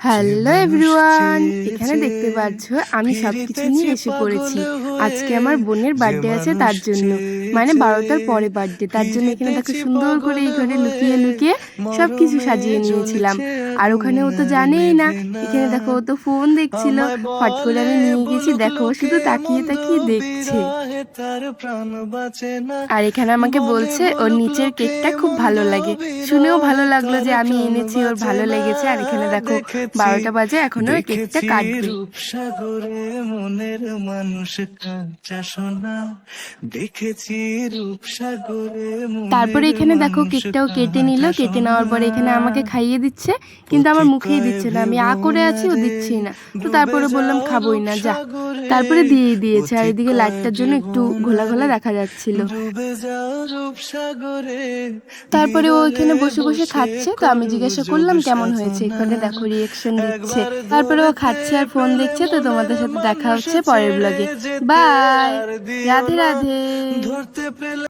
Hello everyone, এখানে দেখতে পাচ্ছ আমি সবকিছু নিয়ে এসে পড়েছি। আজকে আমার বোনের বার্থডে আছে, তার জন্য মানে 12টার পরে বার্থডে, তার জন্য এখানে দেখো সুন্দর করে এই ঘরে লুকিয়ে লুকিয়ে সবকিছু সাজিয়ে নিয়েছিলাম। আর ওখানে ও তো জানেই না, এখানে দেখো ও তো ফোন দেখছিল, হট করে আমি নিয়ে গেছি, দেখো শুধু তাকিয়ে তাকিয়ে দেখছে। আর এখানে আমাকে বলছে ওর নিচের কেকটা খুব ভালো লাগে, শুনেও ভালো লাগলো যে আমি এনেছি, ওর ভালো লেগেছে। আর এখানে দেখো 12টা বাজে, এখনো কেকটা কাটবে। রূপসাগরে মনের মানুষ কাঁচা সোনা দেখেছি, রূপসাগরে তারপরে এখানে দেখো কেকটাও কেটে নিল, কেটে নেওয়ার পরে এখানে আমাকে খাইয়ে দিচ্ছে, কিন্তু আমার মুখেই দিচ্ছে না, আমি করে আছি, ও দিচ্ছেই না। তো তারপরে বললাম খাবোই না, যা। তারপরে দিয়েই দিয়েছে। আর এদিকে লাইটটার জন্য একটু ঘোলা ঘোলা দেখা যাচ্ছিল। তারপরে ও এখানে বসে বসে খাচ্ছে, তো আমি জিজ্ঞাসা করলাম কেমন হয়েছে, এখানে দেখো রিয়েকশন দিচ্ছে। তারপরে ও খাচ্ছে আর ফোন দেখছে। তো তোমাদের সাথে দেখা হচ্ছে পরের ব্লগে। বাই, রাধে রাধে।